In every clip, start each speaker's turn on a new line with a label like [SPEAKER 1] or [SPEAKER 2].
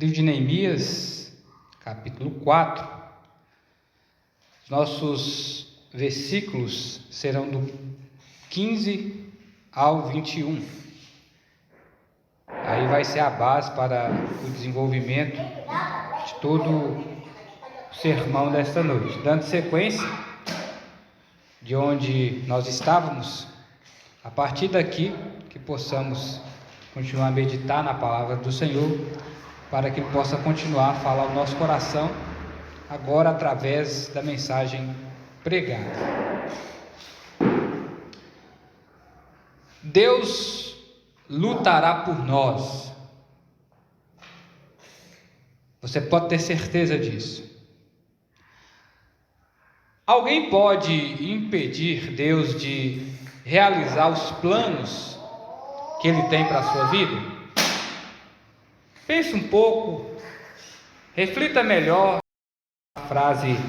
[SPEAKER 1] livro de Neemias, capítulo 4. Os nossos versículos serão do 15 ao 21. Aí vai ser a base para o desenvolvimento de todo o sermão desta noite. Dando sequência de onde nós estávamos, a partir daqui que possamos continuar a meditar na palavra do Senhor, para que Ele possa continuar a falar ao nosso coração, agora através da mensagem pregada. Deus lutará por nós. Você pode ter certeza disso. Alguém pode impedir Deus de realizar os planos que Ele tem para a sua vida? Pense um pouco, reflita melhor. Uma frase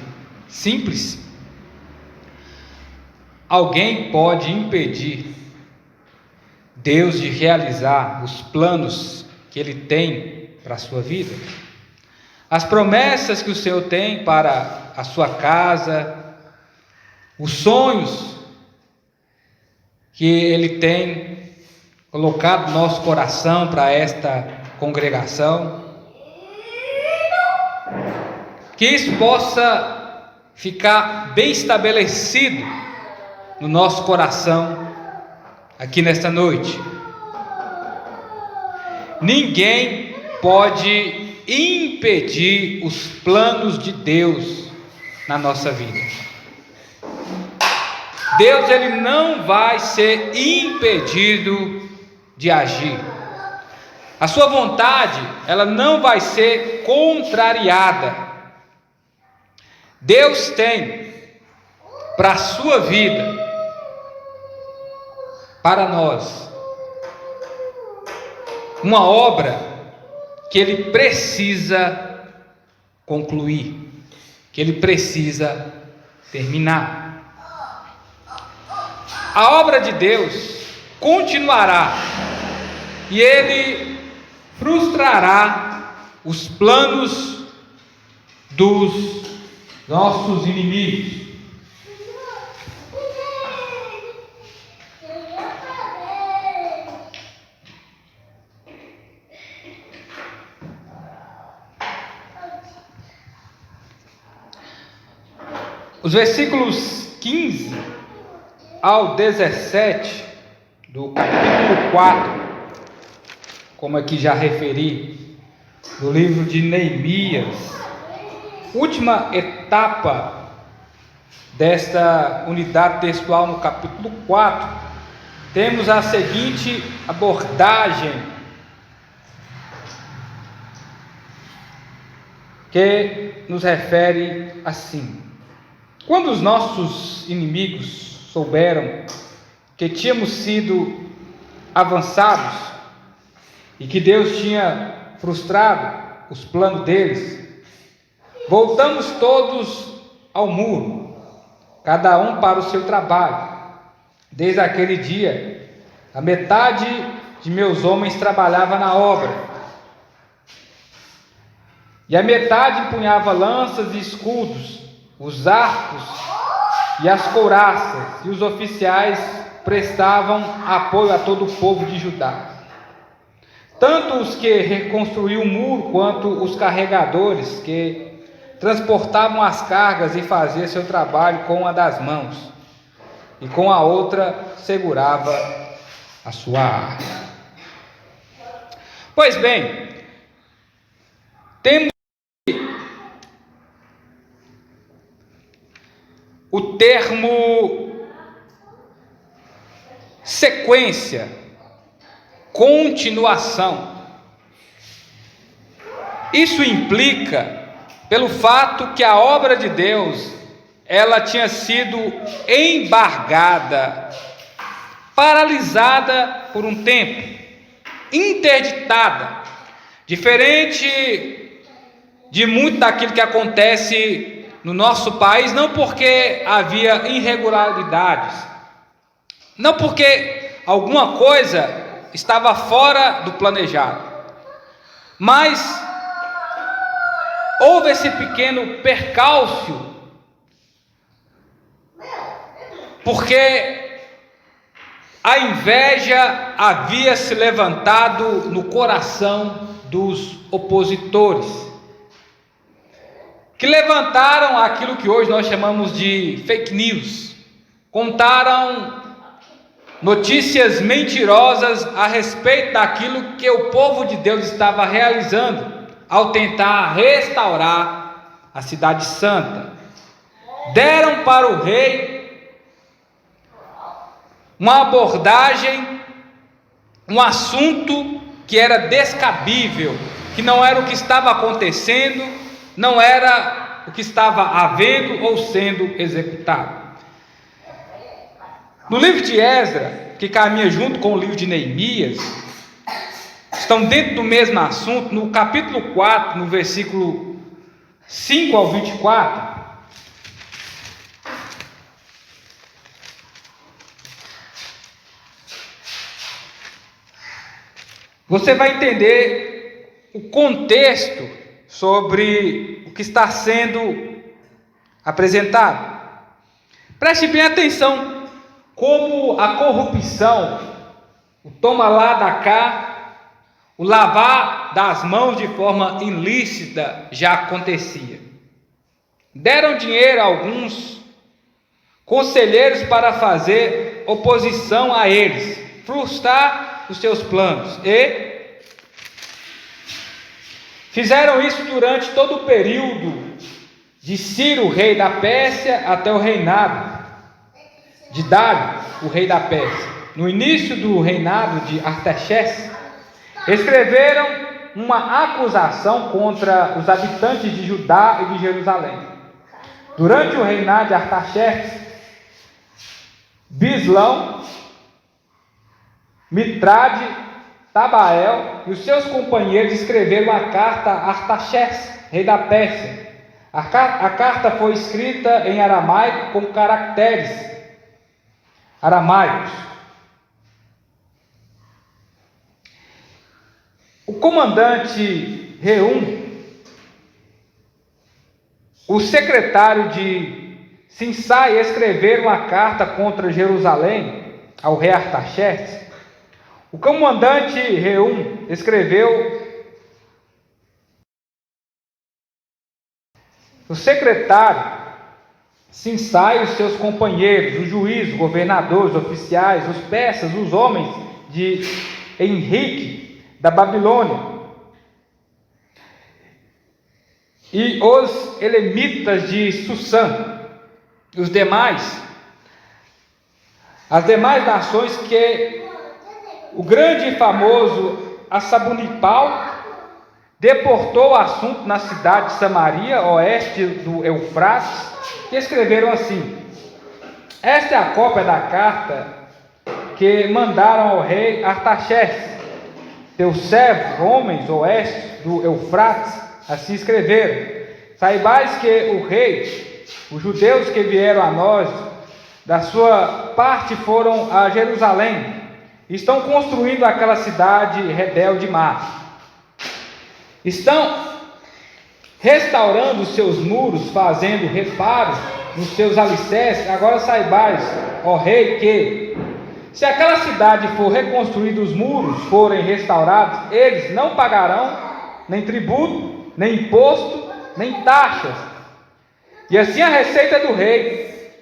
[SPEAKER 1] simples. Alguém pode impedir Deus de realizar os planos que Ele tem para a sua vida? As promessas que o Senhor tem para a sua casa, os sonhos que Ele tem colocado no nosso coração para esta congregação, que isso possa ficar bem estabelecido no nosso coração aqui nesta noite. Ninguém pode impedir os planos de Deus na nossa vida. Deus, Ele não vai ser impedido de agir. A sua vontade, ela não vai ser contrariada. Deus tem para a sua vida, para nós, uma obra que Ele precisa concluir, que Ele precisa terminar. A obra de Deus continuará e Ele frustrará os planos dos nossos inimigos. Os versículos 15 ao 17 do capítulo 4, como aqui já referi, do livro de Neemias, última etapa desta unidade textual no capítulo 4, temos a seguinte abordagem, que nos refere assim: quando os nossos inimigos souberam que tínhamos sido avançados e que Deus tinha frustrado os planos deles, voltamos todos ao muro, cada um para o seu trabalho. Desde aquele dia, a metade de meus homens trabalhava na obra, e a metade empunhava lanças e escudos, os arcos e as couraças, e os oficiais prestavam apoio a todo o povo de Judá, tanto os que reconstruíam o muro, quanto os carregadores que transportavam as cargas e faziam seu trabalho com uma das mãos, e com a outra segurava a sua arma. Pois bem, temos o termo sequência, continuação. Isso implica pelo fato que a obra de Deus, ela tinha sido embargada, paralisada por um tempo, interditada, diferente de muito daquilo que acontece no nosso país, não porque havia irregularidades, não porque alguma coisa estava fora do planejado, mas houve esse pequeno percalço, porque a inveja havia se levantado no coração dos opositores, que levantaram aquilo que hoje nós chamamos de fake news, contaram notícias mentirosas a respeito daquilo que o povo de Deus estava realizando ao tentar restaurar a cidade santa. Deram para o rei uma abordagem, um assunto que era descabível, que não era o que estava acontecendo, não era o que estava havendo ou sendo executado. No livro de Esdras, que caminha junto com o livro de Neemias, estão dentro do mesmo assunto. No capítulo 4, no versículo 5 ao 24, você vai entender o contexto sobre o que está sendo apresentado. Preste bem atenção como a corrupção, o toma lá da cá, o lavar das mãos de forma ilícita já acontecia. Deram dinheiro a alguns conselheiros para fazer oposição a eles, frustrar os seus planos, e fizeram isso durante todo o período de Ciro, rei da Pérsia, até o reinado de Dário, o rei da Pérsia. No início do reinado de Artaxerxes, escreveram uma acusação contra os habitantes de Judá e de Jerusalém. Durante o reinado de Artaxerxes, Bislão, Mitrade, Tabael e os seus companheiros escreveram a carta a Artaxerxes, rei da Pérsia. A carta foi escrita em aramaico com caracteres aramaicos. O comandante Reum, o secretário de Sinsai, escreveram uma carta contra Jerusalém ao rei Artaxerxes. O comandante Reum escreveu, o secretário Sinsai e os seus companheiros, os juízes, governadores, oficiais, os persas, os homens de Henrique da Babilônia e os elemitas de Susã, os demais, as demais nações que o grande e famoso Assurbanipal deportou o assunto na cidade de Samaria, oeste do Eufrates, que escreveram assim: esta é a cópia da carta que mandaram ao rei Artaxerxes, teus servos, homens, oeste do Eufrates, assim escreveram: saibais que o rei, os judeus que vieram a nós, da sua parte foram a Jerusalém, estão construindo aquela cidade rebelde má. Estão restaurando os seus muros, fazendo reparos nos seus alicerces. Agora saibais, ó rei, que se aquela cidade for reconstruída, os muros forem restaurados, eles não pagarão nem tributo, nem imposto, nem taxas. E assim a receita do rei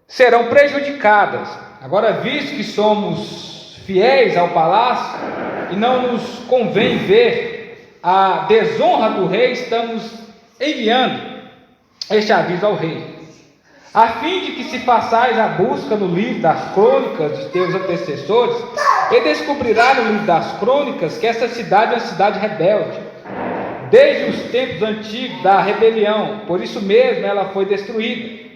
[SPEAKER 1] serão prejudicadas. Agora, visto que somos fiéis ao palácio e não nos convém ver a desonra do rei, estamos enviando este aviso ao rei, a fim de que se façais a busca no livro das crônicas de teus antecessores, e descobrirá no livro das crônicas que essa cidade é uma cidade rebelde, desde os tempos antigos da rebelião, por isso mesmo ela foi destruída.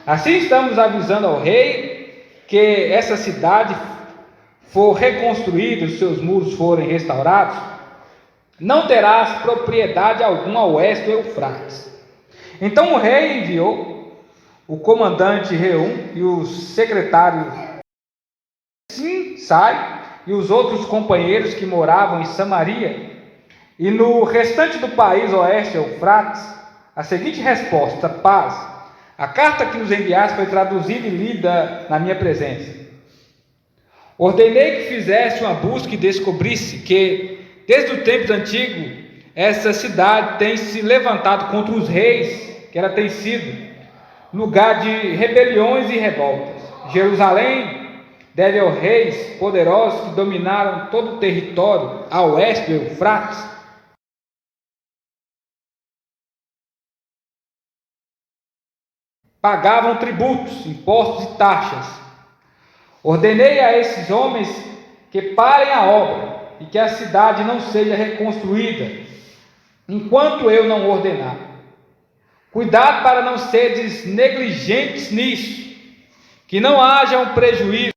[SPEAKER 1] Assim estamos avisando ao rei que essa cidade for reconstruída, os seus muros forem restaurados, não terás propriedade alguma ao oeste do Eufrates. Então o rei enviou o comandante Reum e o secretário Sinsai e os outros companheiros que moravam em Samaria E no restante do país oeste, Eufrates, a seguinte resposta: paz. A carta que nos enviaste foi traduzida e lida na minha presença. Ordenei que fizesse uma busca e descobrisse que, desde o tempo antigo, essa cidade tem se levantado contra os reis, que ela tem sido lugar de rebeliões e revoltas. Jerusalém deve aos reis poderosos que dominaram todo o território a oeste do Eufrates. Pagavam tributos, impostos e taxas. Ordenei a esses homens que parem a obra e que a cidade não seja reconstruída, enquanto eu não ordenar. Cuidado para não seres negligentes nisso, que não haja um prejuízo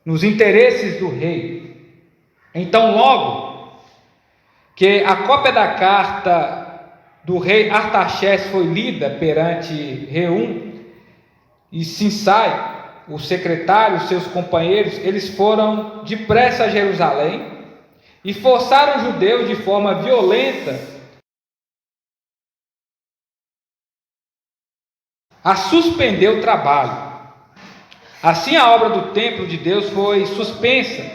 [SPEAKER 1] nos interesses do rei. Então, logo que a cópia da carta do rei Artaxerxes foi lida perante Reum e Sinsai, o secretário, seus companheiros, eles foram depressa a Jerusalém e forçaram os judeus de forma violenta a suspender o trabalho. Assim, a obra do templo de Deus foi suspensa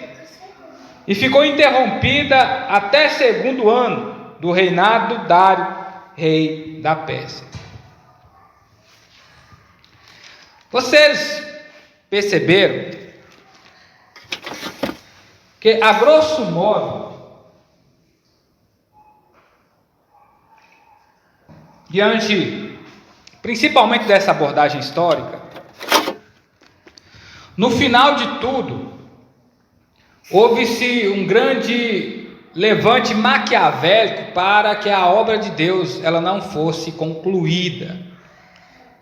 [SPEAKER 1] e ficou interrompida até segundo ano do reinado de Dário, rei da Pérsia. Vocês perceberam que, a grosso modo, diante principalmente dessa abordagem histórica, no final de tudo, houve-se um grande levante maquiavélico para que a obra de Deus ela não fosse concluída,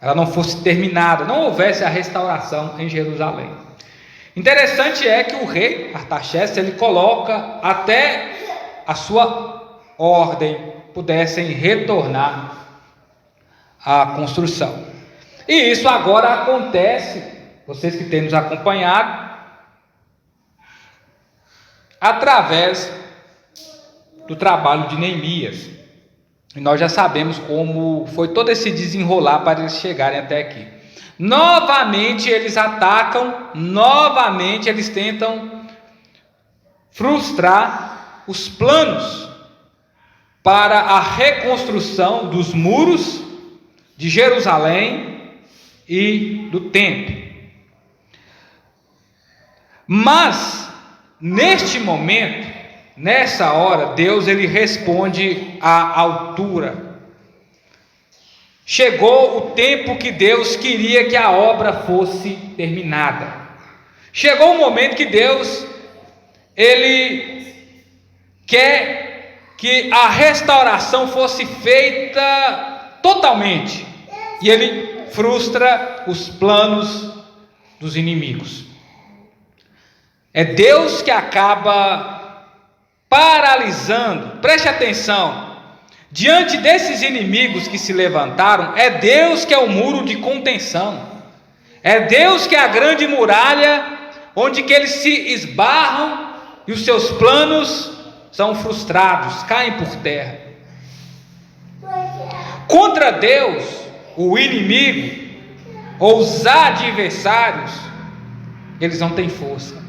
[SPEAKER 1] ela não fosse terminada, não houvesse a restauração em Jerusalém. Interessante é que o rei Artaxerxes ele coloca até a sua ordem pudessem retornar à construção. E isso agora acontece, vocês que têm nos acompanhado, através do trabalho de Neemias. E nós já sabemos como foi todo esse desenrolar para eles chegarem até aqui. Novamente eles atacam, novamente eles tentam frustrar os planos para a reconstrução dos muros de Jerusalém e do templo. Mas, neste momento, nessa hora, Deus ele responde à altura. Chegou o tempo que Deus queria que a obra fosse terminada. Chegou o momento que Deus ele quer que a restauração fosse feita totalmente. E ele frustra os planos dos inimigos. É Deus que acaba paralisando. Preste atenção. Diante desses inimigos que se levantaram, é Deus que é o muro de contenção. É Deus que é a grande muralha, onde que eles se esbarram e os seus planos são frustrados, caem por terra. Contra Deus, o inimigo ou os adversários, eles não têm força.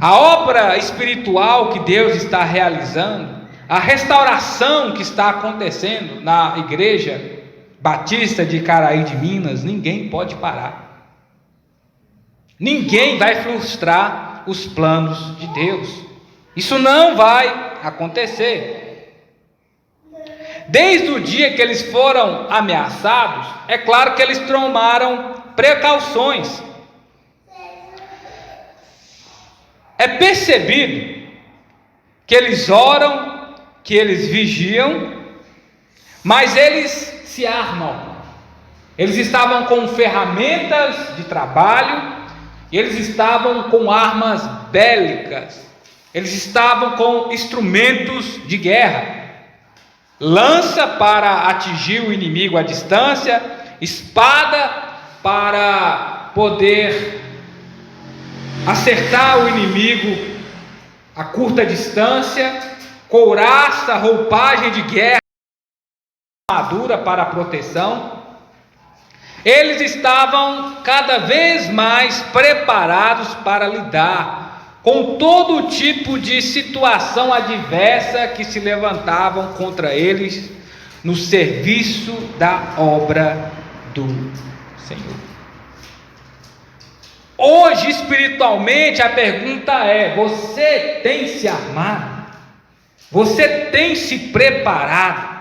[SPEAKER 1] A obra espiritual que Deus está realizando, a restauração que está acontecendo na Igreja Batista de Icaraí de Minas, ninguém pode parar. Ninguém vai frustrar os planos de Deus. Isso não vai acontecer. Desde o dia que eles foram ameaçados, é claro que eles tomaram precauções. É percebido que eles oram, que eles vigiam, mas eles se armam. Eles estavam com ferramentas de trabalho, e eles estavam com armas bélicas, eles estavam com instrumentos de guerra, lança para atingir o inimigo à distância, espada para poder acertar o inimigo a curta distância, couraça, roupagem de guerra, armadura para proteção. Eles estavam cada vez mais preparados para lidar com todo tipo de situação adversa que se levantavam contra eles no serviço da obra do Senhor. Hoje, espiritualmente, a pergunta é: você tem se armado? Você tem se preparado?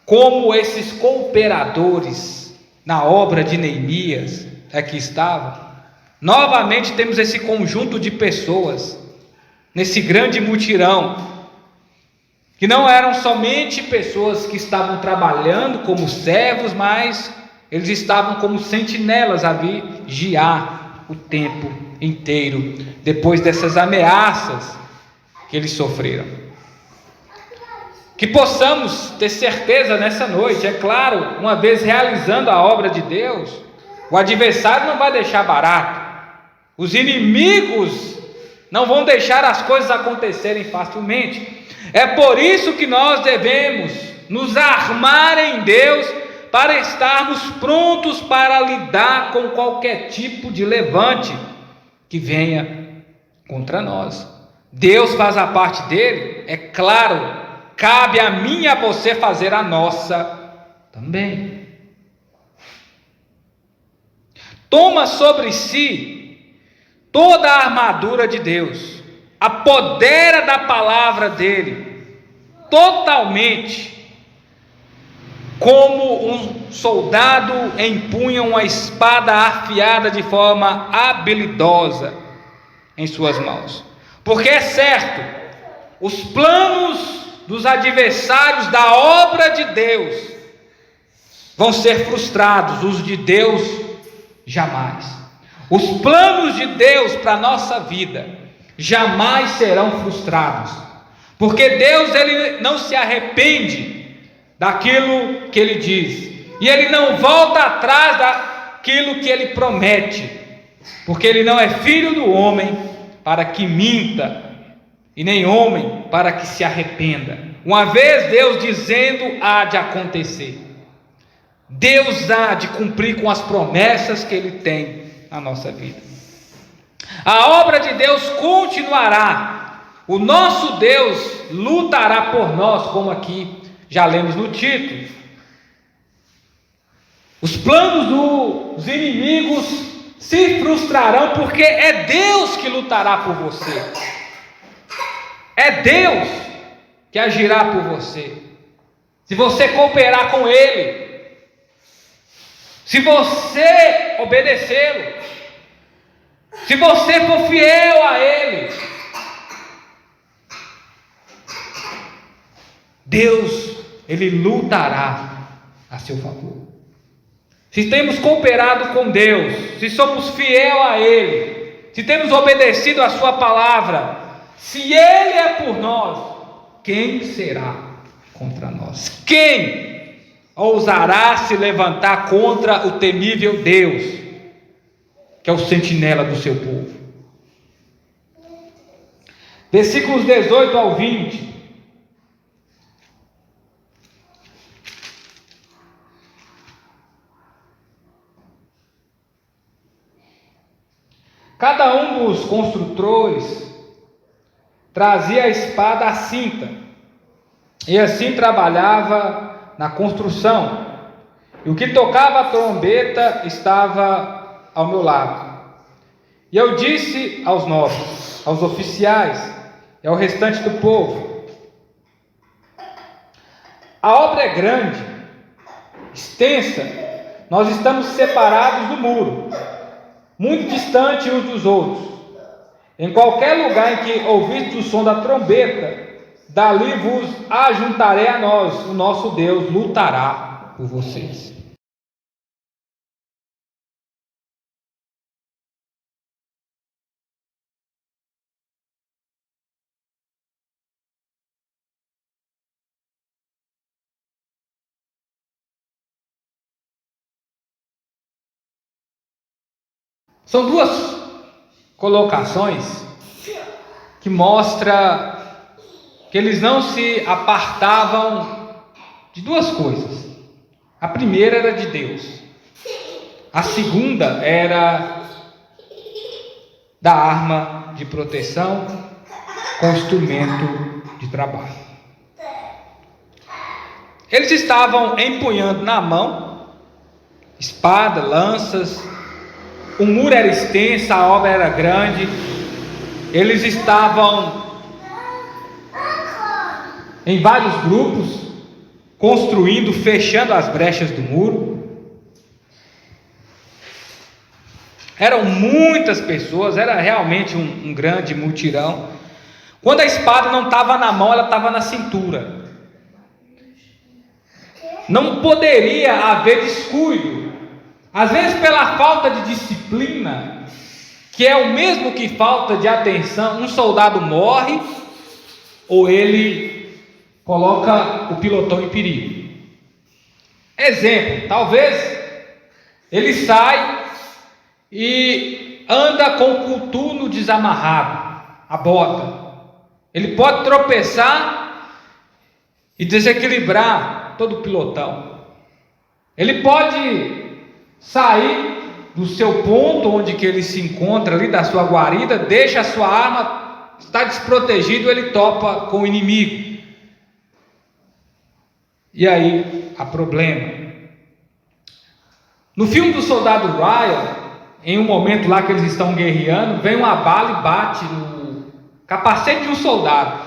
[SPEAKER 1] Como esses cooperadores na obra de Neemias aqui estavam. Novamente temos esse conjunto de pessoas, nesse grande mutirão, que não eram somente pessoas que estavam trabalhando como servos, mas eles estavam como sentinelas a vigiar o tempo inteiro, depois dessas ameaças que eles sofreram. Que possamos ter certeza nessa noite, é claro, uma vez realizando a obra de Deus, o adversário não vai deixar barato, os inimigos não vão deixar as coisas acontecerem facilmente. É por isso que nós devemos nos armar em Deus, para estarmos prontos para lidar com qualquer tipo de levante que venha contra nós. Deus faz a parte dele, é claro, cabe a mim e a você fazer a nossa também. Toma sobre si toda a armadura de Deus, apodera da palavra dele totalmente, como um soldado empunha uma espada afiada de forma habilidosa em suas mãos. Porque é certo, os planos dos adversários da obra de Deus vão ser frustrados, os de Deus jamais. Os planos de Deus para a nossa vida jamais serão frustrados, porque Deus, ele não se arrepende daquilo que ele diz, e ele não volta atrás daquilo que ele promete, porque ele não é filho do homem para que minta, e nem homem para que se arrependa. Uma vez Deus dizendo, há de acontecer. Deus há de cumprir com as promessas que ele tem na nossa vida. A obra de Deus continuará. O nosso Deus lutará por nós, como aqui já lemos no título. Os planos dos inimigos se frustrarão, porque é Deus que lutará por você. É Deus que agirá por você. Se você cooperar com Ele, se você obedecê-lo, se você for fiel a Ele, Deus, Ele lutará a seu favor. Se temos cooperado com Deus, se somos fiel a Ele, se temos obedecido a sua palavra, se Ele é por nós, quem será contra nós? Quem ousará se levantar contra o temível Deus, que é o sentinela do seu povo? Versículos 18 ao 20. Cada um dos construtores trazia a espada à cinta, e assim trabalhava na construção. E o que tocava a trombeta estava ao meu lado. E eu disse aos nobres, aos oficiais e ao restante do povo: a obra é grande, extensa, nós estamos separados do muro, muito distante uns dos outros. Em qualquer lugar em que ouvistes o som da trombeta, dali vos ajuntarei a nós, o nosso Deus lutará por vocês. São duas colocações que mostra que eles não se apartavam de duas coisas. A primeira era de Deus. A segunda era da arma de proteção com instrumento de trabalho. Eles estavam empunhando na mão espada, lanças. O muro era extenso, a obra era grande. Eles estavam em vários grupos, construindo, fechando as brechas do muro. Eram muitas pessoas, era realmente um grande mutirão. Quando a espada não estava na mão, ela estava na cintura. Não poderia haver descuido. Às vezes, pela falta de disciplina, que é o mesmo que falta de atenção, um soldado morre ou ele coloca o pilotão em perigo. Exemplo, talvez ele sai e anda com o coturno desamarrado, a bota. Ele pode tropeçar e desequilibrar todo o pilotão. Ele pode sair do seu ponto onde que ele se encontra ali, da sua guarida, deixa a sua arma, está desprotegido, ele topa com o inimigo. E aí há problema. No filme do soldado Ryan, em um momento lá que eles estão guerreando, vem uma bala e bate no capacete de um soldado.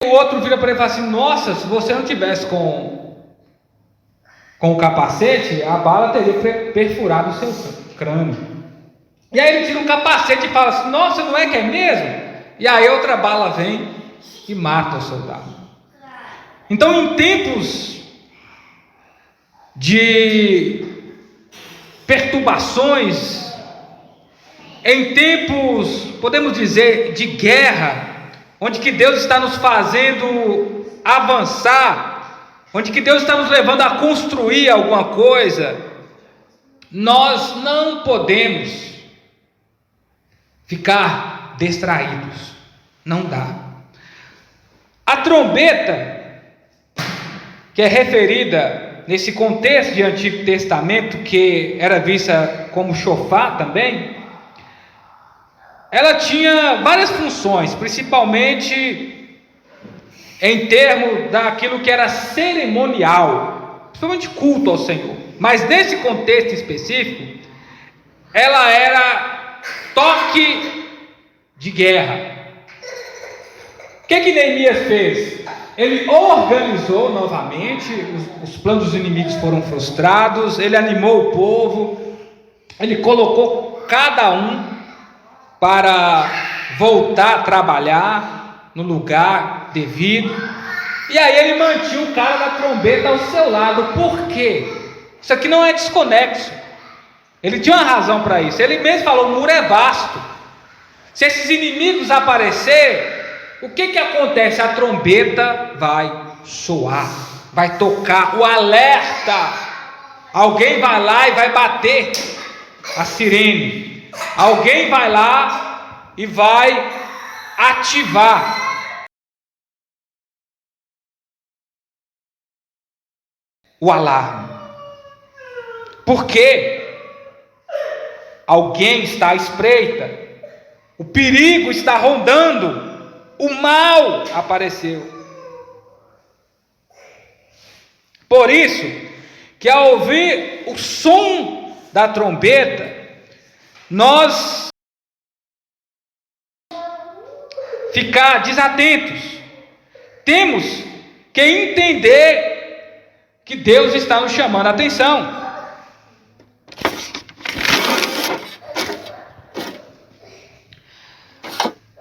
[SPEAKER 1] O outro vira para ele e fala assim: nossa, se você não tivesse com o capacete, a bala teria perfurado o seu crânio. E aí ele tira um capacete e fala assim: nossa, não é que é mesmo? E aí outra bala vem e mata o soldado. Então, em tempos de perturbações, em tempos, podemos dizer, de guerra, onde que Deus está nos fazendo avançar, onde que Deus está nos levando a construir alguma coisa, nós não podemos ficar distraídos. Não dá. A trombeta, que é referida nesse contexto de Antigo Testamento, que era vista como chofar também, ela tinha várias funções, principalmente em termos daquilo que era cerimonial, principalmente culto ao Senhor. Mas nesse contexto específico, ela era toque de guerra. O que Neemias fez? Ele organizou novamente, os planos dos inimigos foram frustrados, ele animou o povo, ele colocou cada um para voltar a trabalhar no lugar devido. E aí ele mantinha o cara da trombeta ao seu lado. Por quê? Isso aqui não é desconexo. Ele tinha uma razão para isso. Ele mesmo falou: o muro é vasto. Se esses inimigos aparecerem, o que acontece? A trombeta vai soar, vai tocar o alerta. Alguém vai lá e vai bater a sirene. Alguém vai lá e vai ativar o alarme. Porque alguém está à espreita, o perigo está rondando, o mal apareceu. Por isso que ao ouvir o som da trombeta, nós ficar desatentos. Temos que entender que Deus está nos chamando a atenção.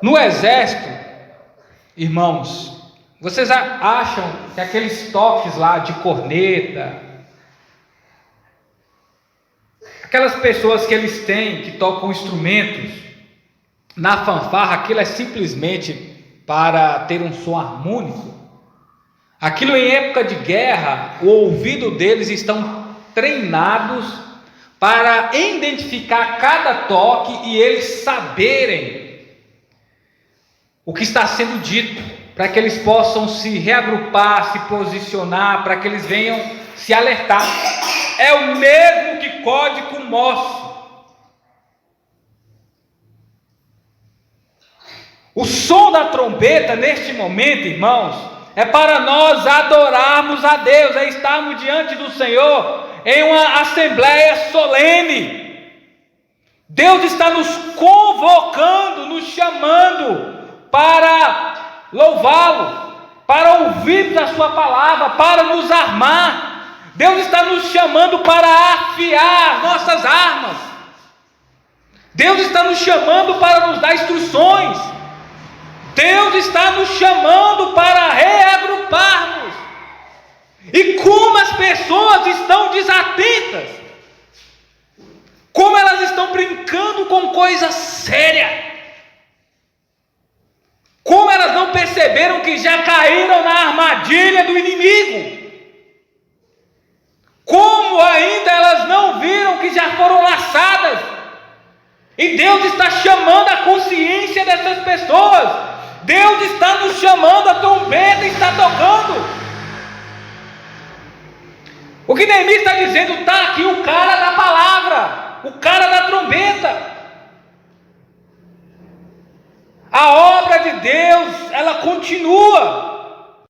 [SPEAKER 1] No exército, irmãos, vocês acham que aqueles toques lá de corneta, aquelas pessoas que eles têm, que tocam instrumentos na fanfarra, aquilo é simplesmente para ter um som harmônico? Aquilo em época de guerra, o ouvido deles estão treinados para identificar cada toque e eles saberem o que está sendo dito, para que eles possam se reagrupar, se posicionar, para que eles venham se alertar. É o mesmo que código Morse. O som da trombeta neste momento, irmãos, é para nós adorarmos a Deus, é estarmos diante do Senhor em uma assembleia solene. Deus está nos convocando, nos chamando para louvá-lo, para ouvirmos a sua palavra, para nos armar. Deus está nos chamando para afiar nossas armas. Deus está nos chamando para nos dar instruções. Deus está nos chamando para reagruparmos. E como as pessoas estão desatentas, como elas estão brincando com coisa séria, como elas não perceberam que já caíram na armadilha do inimigo, como ainda elas não viram que já foram laçadas, e Deus está chamando a consciência dessas pessoas. Deus está nos chamando, a trombeta está tocando. O que Neemias está dizendo, está aqui o cara da palavra, o cara da trombeta. A obra de Deus, ela continua.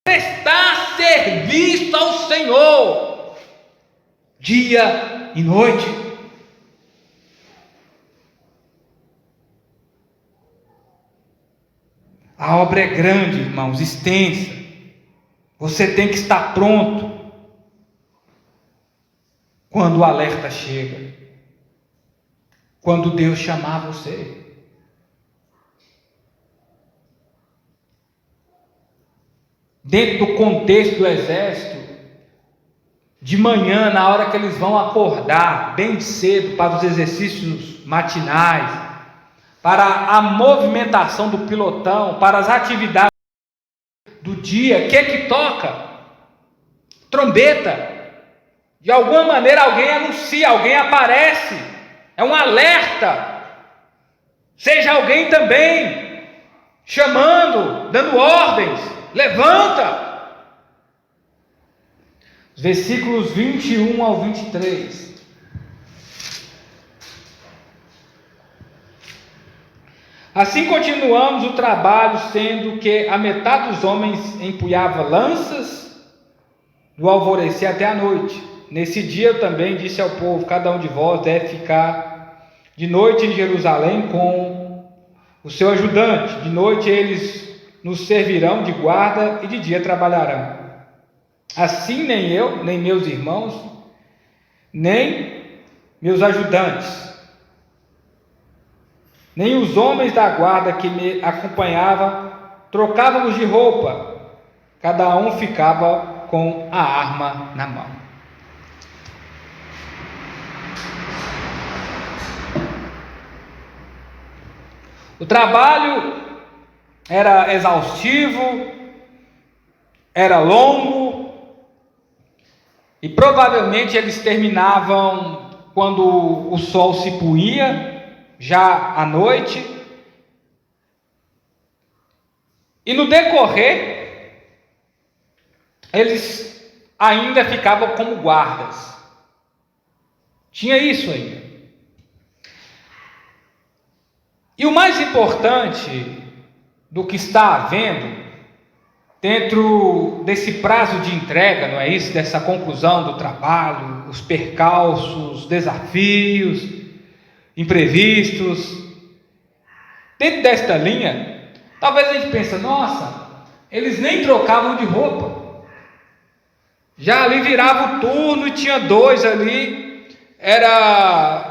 [SPEAKER 1] Prestar serviço ao Senhor, dia e noite. A obra é grande, irmãos, extensa. Você tem que estar pronto quando o alerta chega, quando Deus chamar você. Dentro do contexto do exército, de manhã, na hora que eles vão acordar, bem cedo, para os exercícios matinais, para a movimentação do pilotão, para as atividades do dia, o que é que toca? Trombeta. De alguma maneira alguém anuncia, alguém aparece, é um alerta. Seja alguém também chamando, dando ordens, levanta. Os versículos 21 ao 23. Assim continuamos o trabalho, sendo que a metade dos homens empunhava lanças do alvorecer até a noite. Nesse dia eu também disse ao povo: cada um de vós deve ficar de noite em Jerusalém com o seu ajudante. De noite eles nos servirão de guarda e de dia trabalharão. Assim nem eu, nem meus irmãos, nem meus ajudantes, nem os homens da guarda que me acompanhavam, trocávamos de roupa, cada um ficava com a arma na mão. O trabalho era exaustivo, era longo, e provavelmente eles terminavam quando o sol se punha, já à noite. E no decorrer, eles ainda ficavam como guardas. Tinha isso ainda. E o mais importante do que está havendo, dentro desse prazo de entrega, não é isso? Dessa conclusão do trabalho, os percalços, desafios, imprevistos. Dentro desta linha, talvez a gente pense: nossa, eles nem trocavam de roupa. Já ali virava o turno e tinha dois ali, era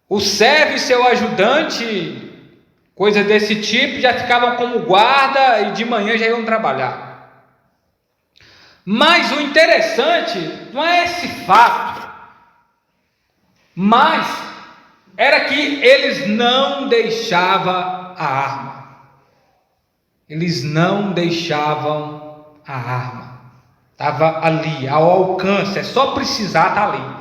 [SPEAKER 1] o servo e seu ajudante, coisa desse tipo, já ficavam como guarda e de manhã já iam trabalhar. Mas o interessante não é esse fato, mas era que eles não deixavam a arma. Eles não deixavam a arma. Estava ali, ao alcance, é só precisar estar ali.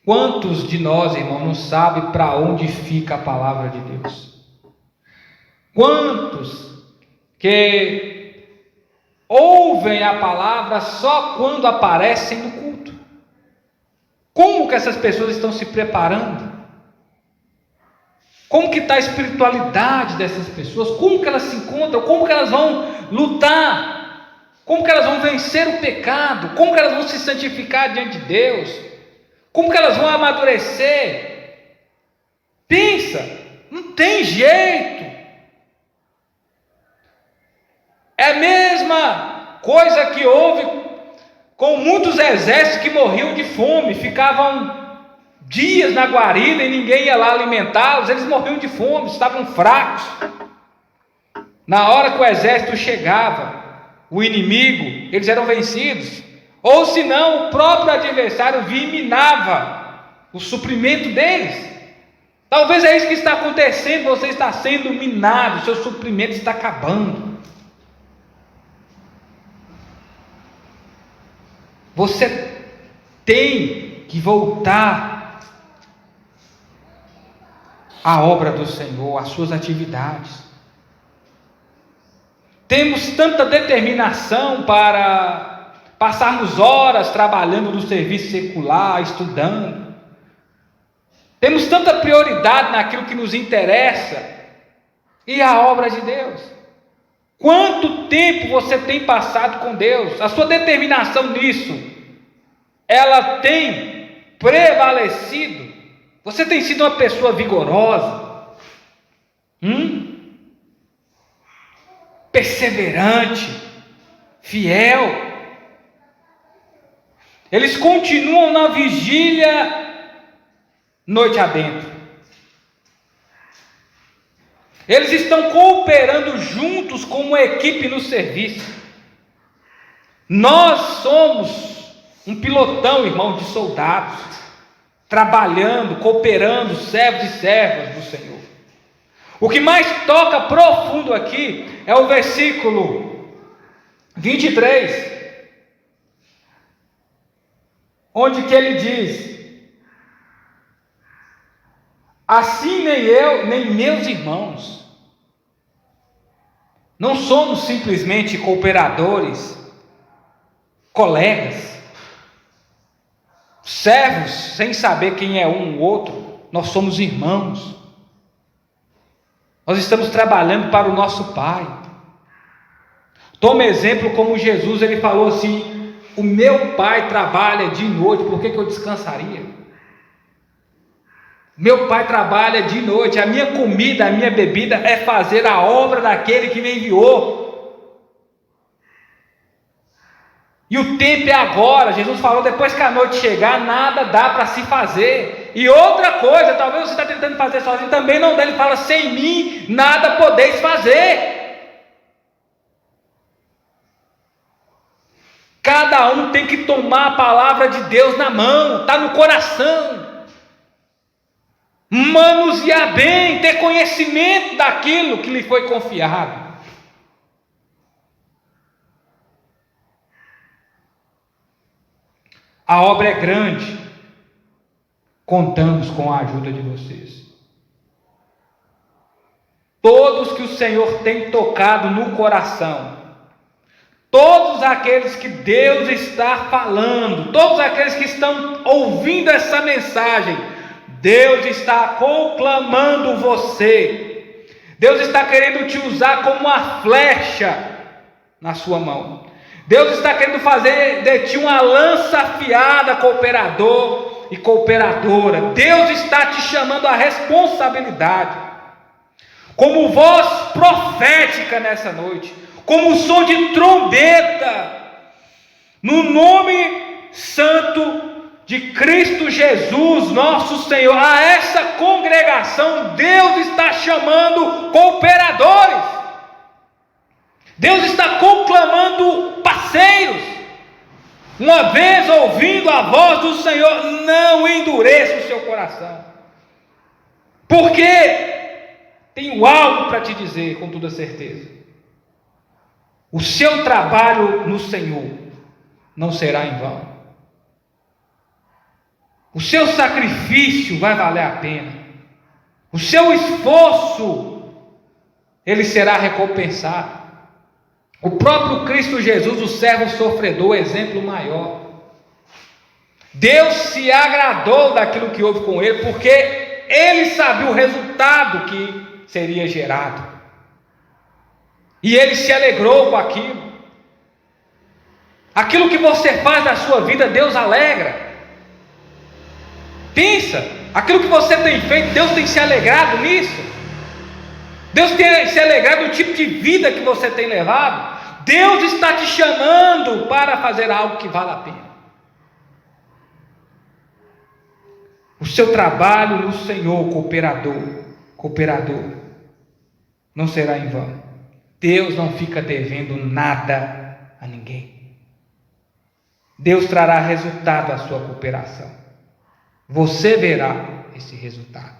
[SPEAKER 1] Quantos de nós, irmão, não sabem para onde fica a palavra de Deus? Quantos que ouvem a palavra só quando aparecem no culto? Como que essas pessoas estão se preparando? Como que está a espiritualidade dessas pessoas? Como que elas se encontram? Como que elas vão lutar? Como que elas vão vencer o pecado? Como que elas vão se santificar diante de Deus? Como que elas vão amadurecer? Pensa, não tem jeito. É a mesma coisa que houve com muitos exércitos que morriam de fome, ficavam dias na guarida e ninguém ia lá alimentá-los, eles morriam de fome, estavam fracos. Na hora que o exército chegava, o inimigo, eles eram vencidos, ou senão o próprio adversário vinha e minava o suprimento deles. Talvez é isso que está acontecendo, você está sendo minado, seu suprimento está acabando. Você tem que voltar à obra do Senhor, às suas atividades. Temos tanta determinação para passarmos horas trabalhando no serviço secular, estudando. Temos tanta prioridade naquilo que nos interessa e a obra de Deus. Quanto tempo você tem passado com Deus? A sua determinação nisso, ela tem prevalecido? Você tem sido uma pessoa vigorosa? Perseverante? Fiel? Eles continuam na vigília noite adentro. Eles estão cooperando juntos como uma equipe no serviço. Nós somos um pilotão, irmão, de soldados, trabalhando, cooperando, servos e servas do Senhor. O que mais toca profundo aqui é o versículo 23, onde que ele diz: assim nem eu, nem meus irmãos, não somos simplesmente cooperadores, colegas, servos sem saber quem é um ou outro, nós somos irmãos. Nós estamos trabalhando para o nosso Pai. Toma exemplo como Jesus, ele falou assim: o meu Pai trabalha de noite, por que eu descansaria? Meu Pai trabalha de noite, a minha comida, a minha bebida é fazer a obra daquele que me enviou. E o tempo é agora. Jesus falou, depois que a noite chegar, nada dá para se fazer. E outra coisa, talvez você está tentando fazer sozinho, também não dá. Ele fala, sem mim nada podeis fazer. Cada um tem que tomar a palavra de Deus na mão, está no coração. Manusear bem, ter conhecimento daquilo que lhe foi confiado. A obra é grande, contamos com a ajuda de vocês. Todos que o Senhor tem tocado no coração, todos aqueles que Deus está falando, todos aqueles que estão ouvindo essa mensagem, Deus está conclamando você. Deus está querendo te usar como uma flecha na sua mão. Deus está querendo fazer de ti uma lança afiada, cooperador e cooperadora. Deus está te chamando à responsabilidade. Como voz profética nessa noite, como som de trombeta, no nome santo de Cristo Jesus, nosso Senhor, a essa congregação, Deus está chamando cooperadores. Deus está conclamando parceiros. Uma vez ouvindo a voz do Senhor, não endureça o seu coração, porque tenho algo para te dizer com toda certeza. O seu trabalho no Senhor não será em vão. O seu sacrifício vai valer a pena. O seu esforço, ele será recompensado. O próprio Cristo Jesus, o servo sofredor, o exemplo maior. Deus se agradou daquilo que houve com ele, porque ele sabia o resultado que seria gerado. E ele se alegrou com aquilo. Aquilo que você faz na sua vida, Deus alegra. Pensa, aquilo que você tem feito, Deus tem se alegrado nisso. Deus tem se alegrado do tipo de vida que você tem levado. Deus está te chamando para fazer algo que vale a pena. O seu trabalho no Senhor, cooperador, não será em vão. Deus não fica devendo nada a ninguém. Deus trará resultado à sua cooperação. Você verá esse resultado.